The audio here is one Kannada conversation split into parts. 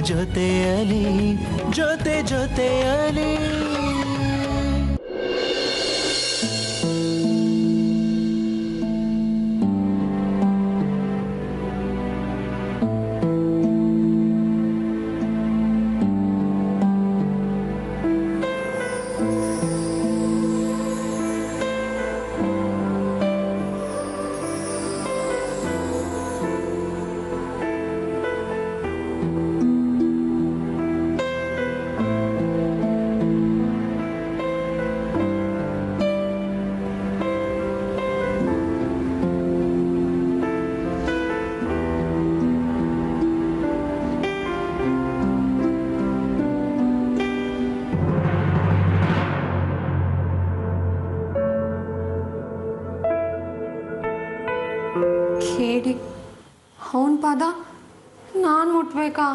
ಜೊತೆಯಲಿ ಜೊತೆಯಲಿ ಕೇಳಿ ಅವನ ಪಾದ ನಾನು ಮುಟ್ಬೇಕಾ?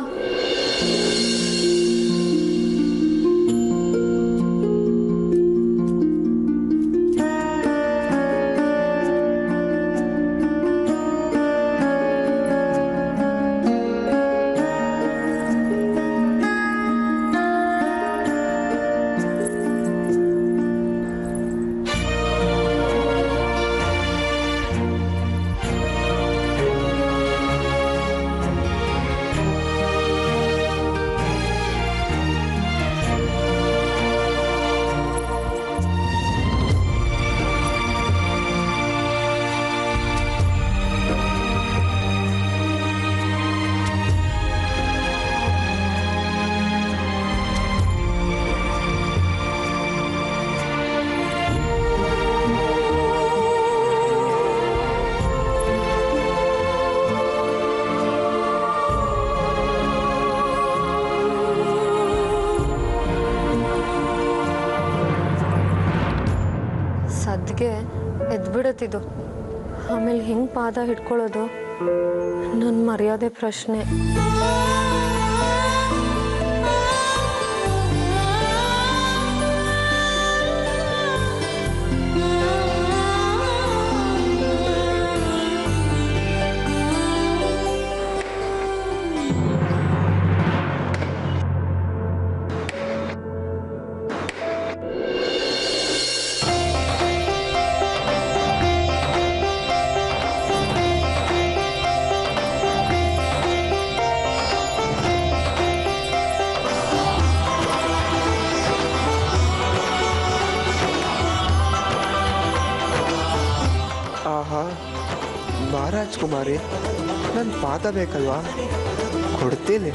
ಸದ್ಗೆ ಎದ್ಬಿಡತ್ತಿದ್ದು, ಆಮೇಲೆ ಹೆಂಗೆ ಪಾದ ಹಿಡ್ಕೊಳ್ಳೋದು ನನ್ನ ಮರ್ಯಾದೆ ಪ್ರಶ್ನೆ. ರಾಜ್ಕುಮಾರಿ, ನನ್ನ ಪಾದ ಬೇಕಲ್ವಾ? ಕೊಡ್ತೀನಿ.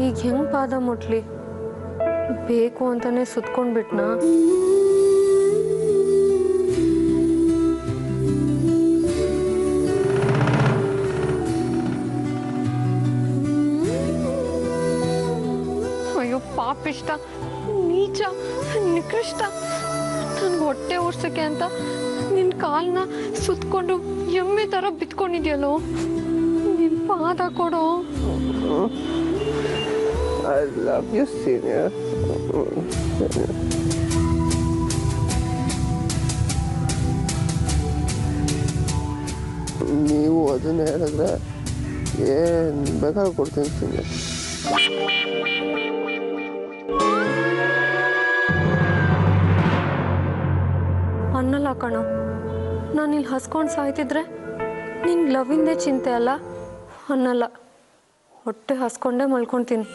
ಈಗ ಹೆಂಗೆ ಪಾದ ಮುಟ್ಲಿ? ಬೇಕು ಅಂತಾನೆ ಸುತ್ಕೊಂಡ್ಬಿಟ್ನಾ? ಅಯ್ಯೋ ಪಾಪಿಷ್ಟ, ನೀಚ, ನಿಕೃಷ್ಟ. ನನ್ಗೆ ಹೊಟ್ಟೆ ಉರ್ಸಕ್ಕೆ ಅಂತ ನಿನ್ನ ಕಾಲನ್ನ ಸುತ್ಕೊಂಡು ಎಮ್ಮೆ ಥರ ಬಿತ್ಕೊಂಡಿದ್ಯಲ್ಲೋ. ನಿನ್ನ ಪಾದ ಕೊಡೋ. I love you, senior. ನೀವು ಅದನ್ನ ಹೇಳಿದ್ರೆ ಏನು ಬೇಕಾದ್ರೂ ಕೊಡ್ತೀನಿ senior. ಅನ್ನಲ್ಲ ಕಣೋ, ನಾನು ಇಲ್ಲಿ ಹಸ್ಕೊಂಡು ಸಾಯ್ತಿದ್ರೆ ನಿನ್ನ ಲವ್ವಿಂದೇ ಚಿಂತೆ ಅಲ್ಲ. ಅನ್ನಲ್ಲ, ಹೊಟ್ಟೆ ಹಸ್ಕೊಂಡೇ ಮಲ್ಕೊತೀನಿ.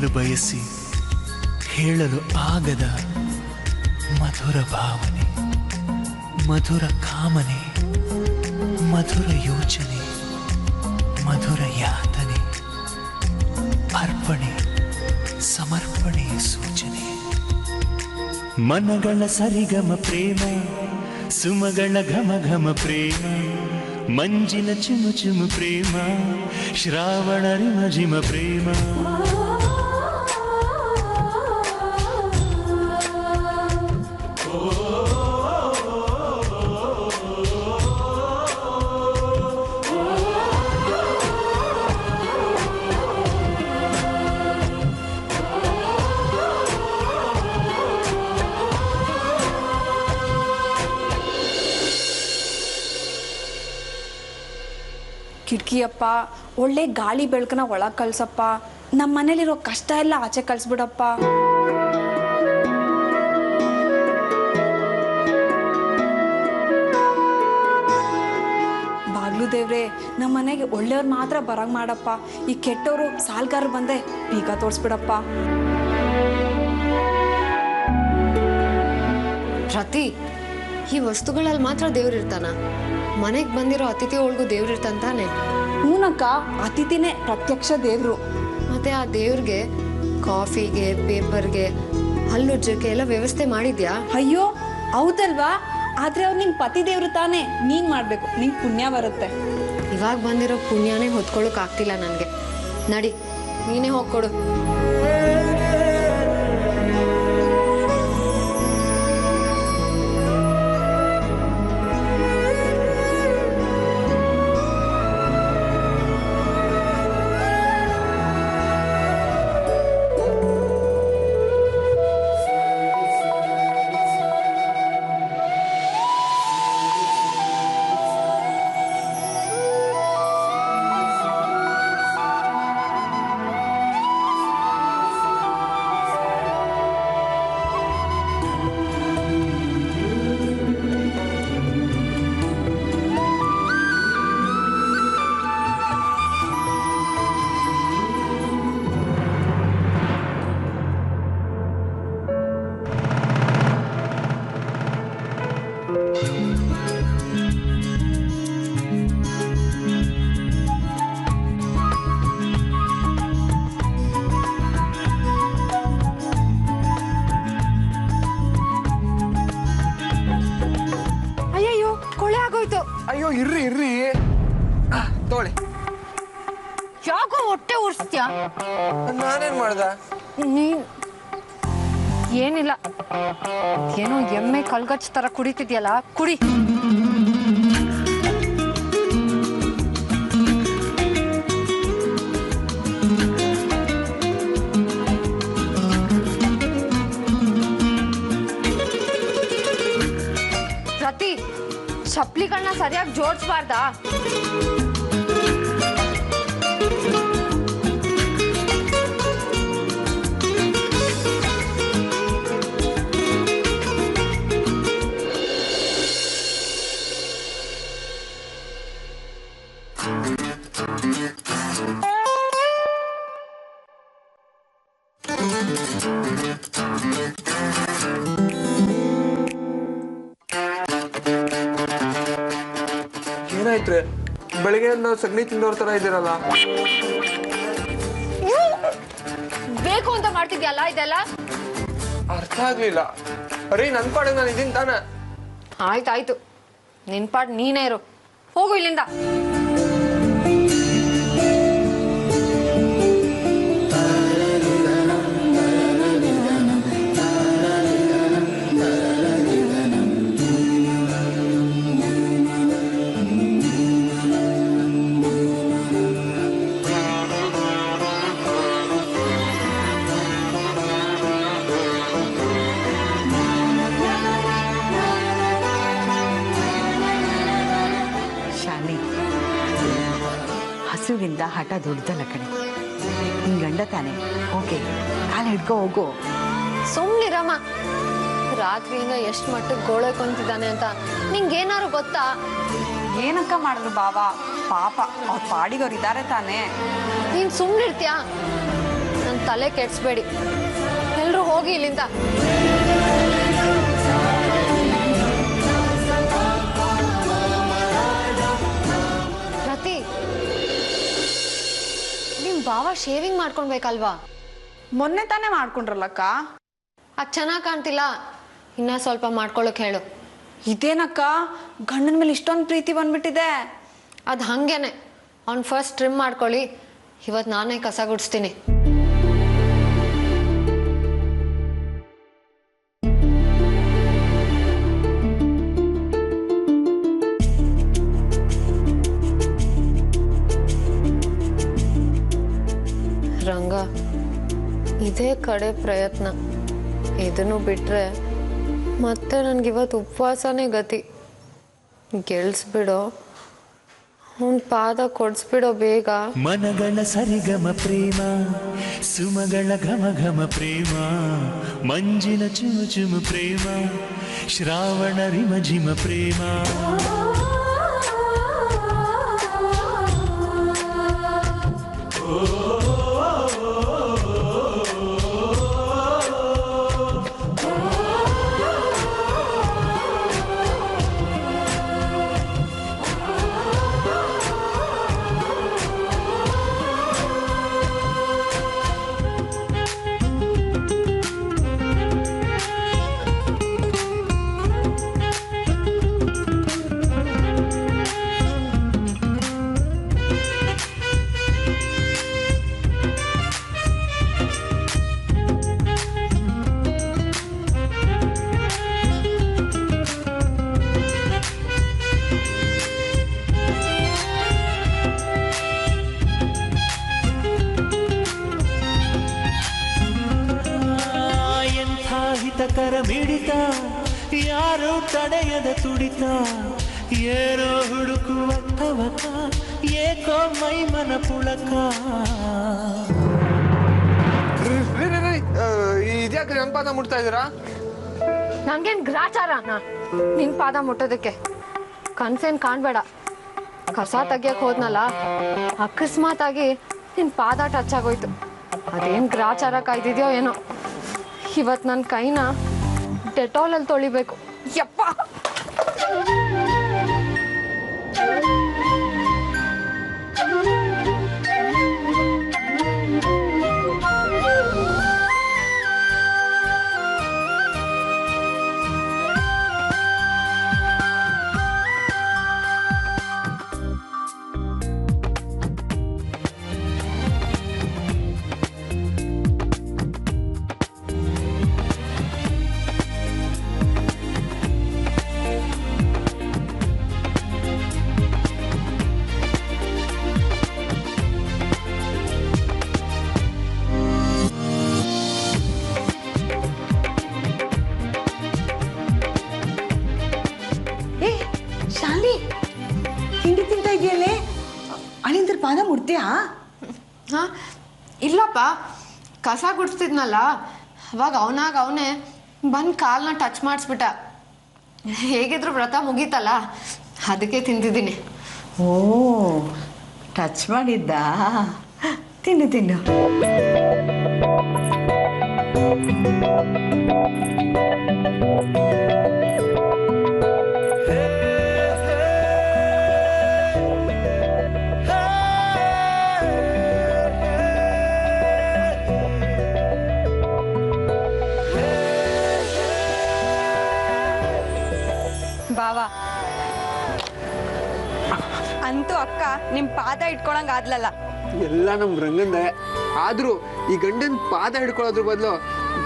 ಹೇಳಲು ಬಯಸಿ ಹೇಳಲು ಆಗದ ಮಧುರ ಭಾವನೆ, ಮಧುರ ಕಾಮನೆ, ಮಧುರ ಯೋಚನೆ, ಮಧುರ ಯಾತನೆ, ಅರ್ಪಣೆ ಸಮರ್ಪಣೆಯ ಸೂಚನೆ. ಮನಗಳ ಸರಿಗಮ ಪ್ರೇಮ, ಸುಮಗಳ ಘಮ ಘಮ ಪ್ರೇಮ, ಮಂಜಿನ ಚುಮು ಚುಮು ಪ್ರೇಮ, ಶ್ರಾವಣ ರಿಮ ಜಿಮ ಪ್ರೇಮ. ಕಿಟಕಿಯಪ್ಪ, ಒಳ್ಳೆ ಗಾಳಿ ಬೆಳಕನ್ನ ಒಳಗೆ ಕಳ್ಸಪ್ಪ. ನಮ್ಮ ಮನೇಲಿರೋ ಕಷ್ಟ ಎಲ್ಲ ಆಚೆ ಕಳಿಸ್ಬಿಡಪ್ಪ. ಬಾಗ್ಲು ದೇವ್ರೆ, ನಮ್ಮ ಮನೆಗೆ ಒಳ್ಳೆಯವ್ರು ಮಾತ್ರ ಬರಂಗ್ ಮಾಡಪ್ಪ. ಈ ಕೆಟ್ಟವರು ಸಾಲ್ಗಾರರು ಬಂದೆ ಬೀಗ ತೋರಿಸ್ಬಿಡಪ್ಪ. ರತಿ, ಈ ವಸ್ತುಗಳಲ್ಲಿ ಮಾತ್ರ ದೇವ್ರಿರ್ತಾನ? ಮನೆಗೆ ಬಂದಿರೋ ಅತಿಥಿ ಒಳಗೂ ದೇವ್ರಿರ್ತಾನೆ? ಹೂನಕ್ಕ, ಅತಿಥಿನೇ ಪ್ರತ್ಯಕ್ಷ ದೇವ್ರು. ಮತ್ತೆ ಆ ದೇವ್ರಿಗೆ ಕಾಫಿಗೆ, ಪೇಪರ್ಗೆ, ಹಲ್ಲುಜ್ಜಕ್ಕೆ ಎಲ್ಲ ವ್ಯವಸ್ಥೆ ಮಾಡಿದ್ಯಾ? ಅಯ್ಯೋ ಹೌದಲ್ವಾ, ಆದ್ರೆ ಅವ್ರು ನಿನ್ ಪತಿ ದೇವ್ರು ತಾನೆ, ನೀನ್ ಮಾಡ್ಬೇಕು, ನಿಂಗೆ ಪುಣ್ಯ ಬರುತ್ತೆ. ಇವಾಗ ಬಂದಿರೋ ಪುಣ್ಯನೇ ಹೊತ್ಕೊಳ್ಳೋಕೆ ಆಗ್ತಿಲ್ಲ ನನಗೆ. ನಡಿ, ನೀನೇ ಹೋಗ್ಕೊಡು. ಅಯ್ಯೋ ಇರ್ರಿ ಇರ್ರಿ, ತೋಳಿ. ಯಾಕೋ ಹೊಟ್ಟೆ ಉರ್ಸ್ತ್ಯಾ? ನಾನೇನ್ ಮಾಡ್ದ? ಏನಿಲ್ಲ, ಏನೋ ಎಮ್ಮೆ ಕಲ್ಗಚ್ಚ ತರ ಕುಡಿತಿದ್ಯಲ್ಲ, ಕುಡಿ. ರತಿ, ಚಪ್ಲಿಗಳನ್ನ ಸರಿಯಾಗಿ ಜೋಡಿಸಬಾರ್ದಾ? ಏನಾಯ್ತ್ರಿ? ಬೆಳಿಗ್ಗೆಯಿಂದ ಸಗಣಿ ತಿಂದವ್ರ ತರ ಇದ್ದೀರಲ್ಲ. ಬೇಕು ಅಂತ ಮಾಡ್ತಿದ್ಯಲ್ಲ ಇದೆಲ್ಲ? ಅರ್ಥ ಆಗ್ಲಿಲ್ಲ. ಅರೆ ನನ್ ಪಾಡಿಗೆ ನಾನು ಇದೀನಿ ತಾನೆ. ಆಯ್ತಾಯ್ತು, ನಿನ್ ಪಾಡ್ ನೀನೇ ಇರು. ಹೋಗು ಇಲ್ಲಿಂದ. ಹಸುವಿಂದ ಹಠ ದೊಡ್ಡದಲ್ಲ ಕಣೆ. ನಿನ್ ಗಂಡ ತಾನೆ, ಓಕೆ, ಕಾಲು ಹಿಡ್ಕೊ ಹೋಗು. ಸುಮ್ನಿರಮ್ಮ, ರಾತ್ರಿಯಿಂದ ಎಷ್ಟು ಮಟ್ಟಕ್ಕೆ ಗೋಳಕೊಂತಿದ್ದಾನೆ ಅಂತ ನಿಂಗೇನಾರು ಗೊತ್ತಾ? ಏನಕ್ಕ ಮಾಡಿದ್ರು ಬಾವ, ಪಾಪ ಅವ್ರ ಪಾಡಿಗವ್ರು ಇದ್ದಾರೆ ತಾನೆ. ನೀನ್ ಸುಮ್ನಿರ್ತ್ಯಾ? ನನ್ನ ತಲೆ ಕೆಡ್ಸ್ಬೇಡಿ. ಎಲ್ರೂ ಹೋಗಿ ಇಲ್ಲಿಂದ. ರತಿ, ನಿಮ್ ಬಾವ ಶೇವಿಂಗ್ ಮಾಡ್ಕೊಳ್ಬೇಕಲ್ವಾ? ಮೊನ್ನೆ ತಾನೇ ಮಾಡ್ಕೊಂಡ್ರಲ್ಲಕ್ಕ. ಅದು ಚೆನ್ನಾಗಿ ಕಾಣ್ತಿಲ್ಲ, ಇನ್ನ ಸ್ವಲ್ಪ ಮಾಡ್ಕೊಳ್ಳೋಕೆ ಹೇಳು. ಇದೇನಕ್ಕ ಗಂಡನ ಮೇಲೆ ಇಷ್ಟೊಂದು ಪ್ರೀತಿ ಬಂದ್ಬಿಟ್ಟಿದೆ? ಅದು ಹಂಗೇನೆ. ಅವ್ನು ಫಸ್ಟ್ ಟ್ರಿಮ್ ಮಾಡ್ಕೊಳ್ಳಿ, ಇವತ್ತು ನಾನೇ ಕಸ ಗುಡಿಸ್ತೀನಿ. ರಂಗ, ಇದೇ ಕಡೆ ಪ್ರಯತ್ನ. ಇದನ್ನು ಬಿಟ್ರೆ ಮತ್ತೆ ನನಗಿವತ್ತು ಉಪವಾಸನೇ ಗತಿ. ಗೆಲ್ಸ್ಬಿಡೋ, ಅವನ್ ಪಾದ ಕೊಡ್ಸ್ಬಿಡೋ ಬೇಗ. ಮನಗಳ ಸರಿಗಮ ಪ್ರೇಮ, ಸುಮಗಳ ಘಮ ಘಮ ಪ್ರೇಮ, ಮಂಜಿನ ಚುಮು ಚುಮು ಪ್ರೇಮ, ಶ್ರಾವಣ ರಿಮ ಝಿಮ ಪ್ರೇಮ. ಹಿತಕರ ಮಿಡಿತ, ಯಾರು ತಡೆಯದ ತುಡಿತ, ಏರೋ ಹುಡುಕುವ ತವಕ, ಏಕೋ ಮೈಮನ ಪುಳಕ. ಇದ್ಯಾಕ್ರಿ ನನ್ನ ಪಾದ ಮುಟ್ತಾ ಇದ್ದೀರಾ? ನಂಗೇನ್ ಗ್ರಾಚಾರನ ನಿನ್ ಪಾದ ಮುಟ್ಟೋದಕ್ಕೆ? ಕನ್ಸೇನ್ ಕಾಣ್ಬೇಡ. ಕಸ ತೆಗಿಯಕ್ ಹೋದ್ನಲ್ಲ, ಅಕಸ್ಮಾತ್ ಆಗಿ ನಿನ್ ಪಾದ ಟಚ್ ಆಗೋಯ್ತು. ಅದೇನ್ ಗ್ರಾಚಾರ ಕಾಯ್ದಿದ್ಯೋ ಏನೋ. ಇವತ್ತು ನನ್ನ ಕೈನ ಡೆಟಾಲಲ್ಲಿ ತೊಳಿಬೇಕು. ಯಪ್ಪ, ಅಳಿಂದ್ರ ಪಾದ ಮುಡ್ತೀಯಾ? ಹಾ, ಇಲ್ಲಪ್ಪ. ಕಸ ಗುಡಿಸ್ತಿದ್ನಲ್ಲ, ಅವಾಗ ಅವನೇ ಬಂದು ಕಾಲನ್ನ ಟಚ್ ಮಾಡಿಸ್ಬಿಟ್ಟ. ಹೇಗಿದ್ರು ವ್ರತ ಮುಗೀತಲ್ಲ, ಅದಕ್ಕೆ ತಿಂತಿದ್ದೀನಿ. ಓ, ಟಚ್ ಮಾಡಿದ್ದ? ತಿನ್ನು ತಿನ್ನು. ಬಾವ, ಅಂತೂ ಅಕ್ಕ ನಿಮ್ ಪಾದ ಇಟ್ಕೊಳಂಗ ಆದ್ಲಲ್ಲ. ಎಲ್ಲ ನಮ್ ರಂಗಂದೆ. ಆದ್ರೂ ಈ ಗಂಡನ್ ಪಾದ ಹಿಡ್ಕೊಳ್ಳೋದ್ರ ಬದಲು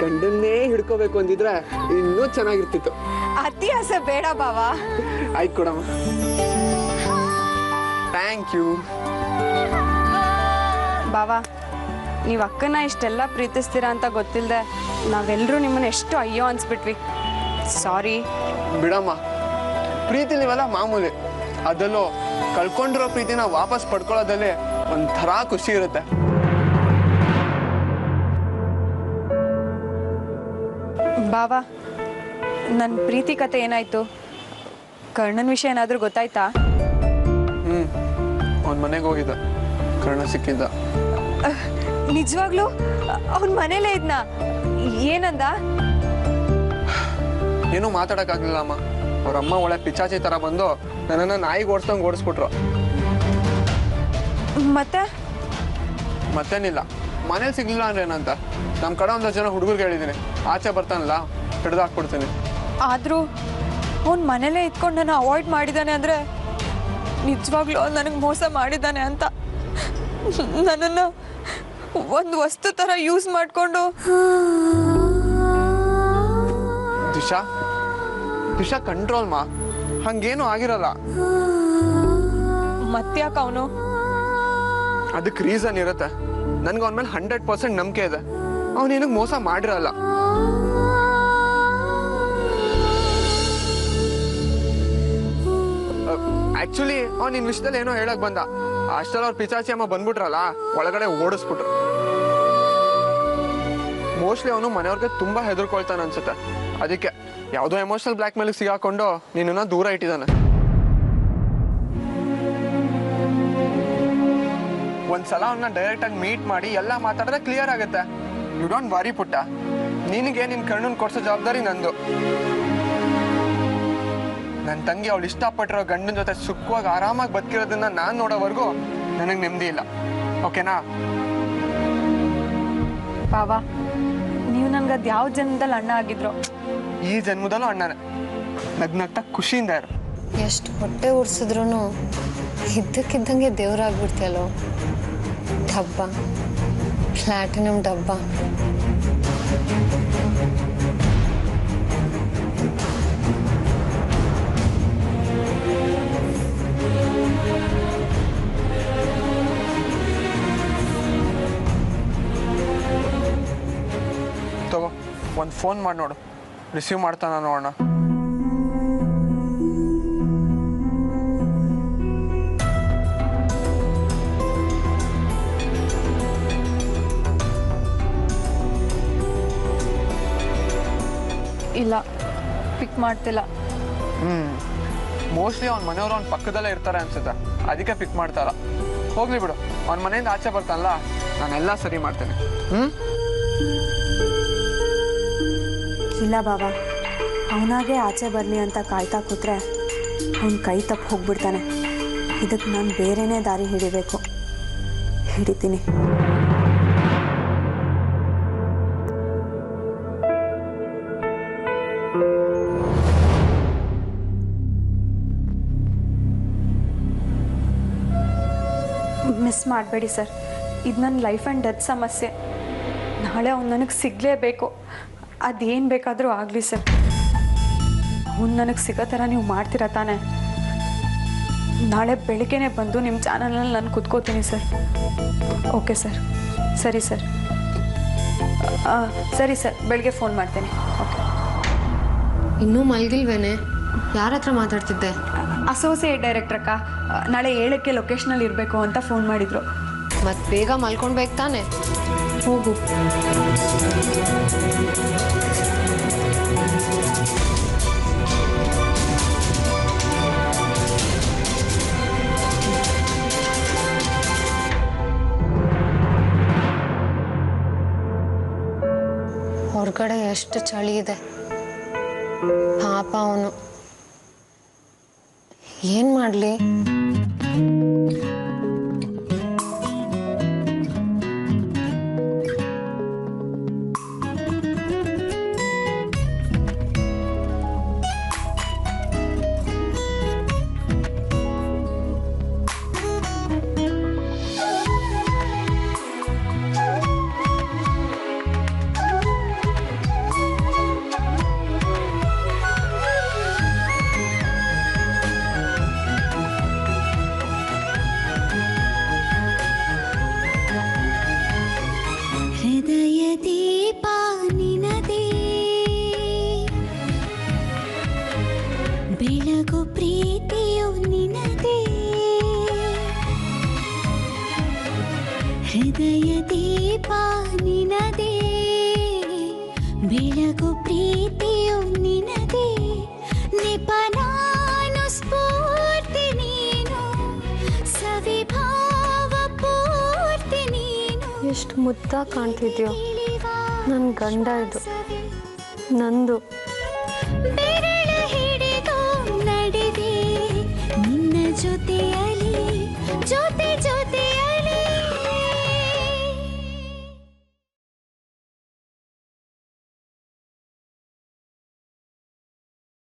ಗಂಡನ್ನೇ ಹಿಡ್ಕೋಬೇಕು ಅಂದಿದ್ರೆ ಇನ್ನೂ ಚೆನ್ನಾಗಿರ್ತಿತ್ತು. ಅತಿ ಆಸೆ ಬೇಡ ಬಾವ. ಆಯ್ತು ಕೊಡಮ್ಮ. ಥ್ಯಾಂಕ್ ಯು ಬಾವ. ನೀವು ಅಕ್ಕನ ಇಷ್ಟೆಲ್ಲ ಪ್ರೀತಿಸ್ತೀರಾ ಅಂತ ಗೊತ್ತಿಲ್ಲದೆ ನಾವೆಲ್ಲರೂ ನಿಮ್ಮನ್ನ ಎಷ್ಟು ಅಯ್ಯೋ ಅನ್ಸ್ಬಿಟ್ವಿ. ಸಾರಿ. ಬಿಡಮ್ಮ, ಪ್ರೀತಿ ನೀವೆಲ್ಲ ಮಾಮೂಲಿ. ಅದಲ್ಲೂ ಕಳ್ಕೊಂಡಿರೋ ಪ್ರೀತಿನ ವಾಪಸ್ ಪಡ್ಕೊಳ್ಳೋದಲ್ಲಿ ಒಂಥರ ಖುಷಿ ಇರುತ್ತೆ. ಬಾವಾ, ನನ್ನ ಪ್ರೀತಿ ಕತೆ ಏನಾಯ್ತು? ಕರ್ಣನ್ ವಿಷಯ ಏನಾದರೂ ಗೊತ್ತಾಯ್ತಾ? ಅವ್ನ ಮನೆಗೆ ಹೋಗಿದ್ದ, ಕರ್ಣ ಸಿಕ್ಕಿದ್ದ. ನಿಜವಾಗ್ಲೂ ಅವನ ಮನೇಲೇ ಇದ್ನ? ಏನಂದ? ಏನೂ ಮಾತಾಡೋಕ್ಕಾಗಲಿಲ್ಲ ಅಮ್ಮ. ಅವ್ರಮ್ಮ ಒಳ್ಳೆ ಪಿಚಾಚಿ ಥರ ಬಂದು ನನ್ನನ್ನು ನಾಯಿಗೆ ಓಡಿಸ್ದಂಗೆ ಓಡಿಸ್ಬಿಟ್ರು. ಮತ್ತೇನಿಲ್ಲ, ಮನೇಲಿ ಸಿಗ್ಲಿಲ್ಲ ಅಂದ್ರೆ ಏನಂತ ನಮ್ಮ ಕಡೆ ಒಂದಷ್ಟು ಜನ ಹುಡುಗರಿಗೆ ಹೇಳಿದ್ದೀನಿ, ಆಚೆ ಬರ್ತಾನಲ್ಲ ಹಿಡ್ದು ಹಾಕ್ಬಿಡ್ತೀನಿ. ಆದರೂ ಅವ್ನು ಮನೇಲೇ ಇದ್ಕೊಂಡು ನಾನು ಅವಾಯ್ಡ್ ಮಾಡಿದ್ದಾನೆ ಅಂದರೆ ನಿಜವಾಗ್ಲೂ ನನಗೆ ಮೋಸ ಮಾಡಿದ್ದಾನೆ ಅಂತ. ನನ್ನನ್ನು ಒಂದು ವಸ್ತು ಥರ ಯೂಸ್ ಮಾಡಿಕೊಂಡು. ದಿಶಾ ಕಂಟ್ರೋಲ್ ಮಾ, ಹಂಗೇನು ಆಗಿರಲ್ಲ. ಮತ್ತ್ಯಾಕೆ ಅವನು? ಅದಕ್ಕೆ ರೀಸನ್ ಇರುತ್ತೆ. ನನ್ಗೆ ಅವನ ಮೇಲೆ 100% ನಂಬಿಕೆ ಇದೆ. ಅವನು ನಿನಗೆ ಮೋಸ ಮಾಡಿರಲ್ಲ. ಆಕ್ಚುಲಿ ಅವ್ನು ನಿನ್ನ ವಿಷಯದಲ್ಲಿ ಏನೋ ಹೇಳಕ್ ಬಂದ. ಅಷ್ಟರಲ್ಲಿ ಅವ್ರ ಪಿಚಾಚಿ ಅಮ್ಮ ಬಂದ್ಬಿಟ್ರಲ್ಲ, ಒಳಗಡೆ ಓಡಿಸ್ಬಿಟ್ರು. ಮೋಸ್ಟ್ಲಿ ಅವನು ಮನೆಯವ್ರಿಗೆ ತುಂಬಾ ಹೆದರ್ಕೊಳ್ತಾನೆ ಅನ್ಸುತ್ತೆ. ಅದಕ್ಕೆ ಯಾವುದೋ ಎಮೋಷನಲ್ ಬ್ಲ್ಯಾಕ್ ಮೇಲ್ ಸಿಗಾಕೊಂಡು ನಿನ್ನನ್ನ ದೂರ ಇಟ್ಟಿದ್ದಾನೆ. ಒಂದ್ಸಲ ಅವನ್ನ ಡೈರೆಕ್ಟ್ ಆಗಿ ಮೀಟ್ ಮಾಡಿ ಎಲ್ಲ ಮಾತಾಡಿದ್ರೆ ಕ್ಲಿಯರ್ ಆಗುತ್ತೆ. ಯು ಡೋಂಟ್ ವರಿ ಪುಟ್ಟ. ನಿನಗೆ ನಿನ್ನ ಕಣ್ಣನ್ನು ಕೊಡ್ಸೋ ಜವಾಬ್ದಾರಿ ನಂದು. ನನ್ನ ತಂಗಿ ಅವಳು ಇಷ್ಟಪಟ್ಟಿರೋ ಗಂಡನ ಜೊತೆ ಸುಖವಾಗಿ ಆರಾಮಾಗಿ ಬದುಕಿರೋದನ್ನ ನಾನು ನೋಡೋವರೆಗೂ ನನಗೆ ನೆಮ್ಮದಿ ಇಲ್ಲ. ಓಕೆನಾ? ಬಾವಾ, ನೀವು ನನ್ಗೆ ಅದು ಯಾವ ಜನ್ಮದಲ್ಲಿ ಅಣ್ಣ ಆಗಿದ್ರು? ಈ ಜನ್ಮದಲ್ಲೂ ಅಣ್ಣನೇ. ನಗ್ನಗ್ತಾ ಖುಷಿಯಿಂದ ಇರು. ಎಷ್ಟು ಹೊಟ್ಟೆ ಉರ್ಸಿದ್ರು ಇದ್ದಕ್ಕಿದ್ದಂಗೆ ದೇವ್ರಾಗ್ಬಿಡ್ತೀಯಲ್ಲೋ. ಡಬ್ಬ, ಪ್ಲಾಟಿನಮ್ ಡಬ್ಬ. ತಗೋ, ಒಂದು ಫೋನ್ ಮಾಡಿ ನೋಡು, ರಿಸೀವ್ ಮಾಡ್ತಾನ ನೋಡೋಣ. ಇಲ್ಲ, ಪಿಕ್ ಮಾಡ್ತಿಲ್ಲ. ಮೋಸ್ಟ್ಲಿ ಅವ್ನ ಮನೆಯವರು ಅವ್ನ ಪಕ್ಕದಲ್ಲೇ ಇರ್ತಾರೆ ಅನ್ಸುತ್ತೆ, ಅದಕ್ಕೆ ಪಿಕ್ ಮಾಡ್ತಾರ. ಹೋಗ್ಲಿ ಬಿಡು, ಅವ್ನ ಮನೆಯಿಂದ ಆಚೆ ಬರ್ತಾನಲ್ಲ, ನಾನೆಲ್ಲ ಸರಿ ಮಾಡ್ತೇನೆ. ಇಲ್ಲ ಬಾಬಾ, ಅವನಾಗೆ ಆಚೆ ಬರಲಿ ಅಂತ ಕಾಯ್ತಾ ಕೂತ್ರೆ ಅವನ ಕೈ ತಪ್ಪು ಹೋಗ್ಬಿಡ್ತಾನೆ. ಇದಕ್ಕೆ ನಾನು ಬೇರೆನೇ ದಾರಿ ಹಿಡಿಬೇಕು. ಹಿಡಿತೀನಿ. ಮಿಸ್ ಮಾಡಬೇಡಿ ಸರ್, ಇದು ನನ್ನ ಲೈಫ್ ಆ್ಯಂಡ್ ಡೆತ್ ಸಮಸ್ಯೆ. ನಾಳೆ ಅವ್ನು ನನಗೆ ಸಿಗಲೇಬೇಕು. ಅದೇನು ಬೇಕಾದರೂ ಆಗಲಿ ಸರ್, ಅವ್ನು ನನಗೆ ಸಿಗೋ ಥರ ನೀವು ಮಾಡ್ತೀರಾ ತಾನೆ? ನಾಳೆ ಬೆಳಿಗ್ಗೆನೇ ಬಂದು ನಿಮ್ಮ ಚಾನಲ್ನಲ್ಲಿ ನಾನು ಕುತ್ಕೋತೀನಿ ಸರ್. ಓಕೆ ಸರ್, ಸರಿ ಸರ್. ಸರಿ ಸರ್, ಬೆಳಗ್ಗೆ ಫೋನ್ ಮಾಡ್ತೇನೆ. ಓಕೆ. ಇನ್ನೂ ಮಲ್ಗಿಲ್ವೇನೆ? ಯಾರ ಹತ್ರ ಮಾತಾಡ್ತಿದ್ದೆ? ಅಸೋಸಿಯೇಟ್ ಡೈರೆಕ್ಟರ್ ಅಕ್ಕ ನಾಳೆ 7ಕ್ಕೆ ಲೊಕೇಶನಲ್ಲಿ ಇರಬೇಕು ಅಂತ ಫೋನ್ ಮಾಡಿದರು. ಮತ್ತೆ ಬೇಗ ಮಲ್ಕೊಳ್ಬೇಕು ತಾನೆ? ಹೋಗು. ಹೊರಗಡೆ ಎಷ್ಟು ಚಳಿ ಇದೆ. ಪಾಪ ಅವನು ಏನ್ ಮಾಡ್ಲಿ? ಬೆಳಗು ಪ್ರೀತಿಯು ನಿನದೇ, ಹೃದಯ ದೀಪ ನಿನದೇ, ಬೆಳಗು ಪ್ರೀತಿಯು ನಿನದೇ, ನಿಪನಾನು ಸ್ಫೂರ್ತಿ ನೀನು, ಸವಿಭಾವ ಪೂರ್ತಿ ನೀನು. ಎಷ್ಟು ಮುದ್ದಾಗಿ ಕಾಣ್ತಿದ್ಯೋ ನನ್ನ ಗಂಡ ಇದು ನಂದು.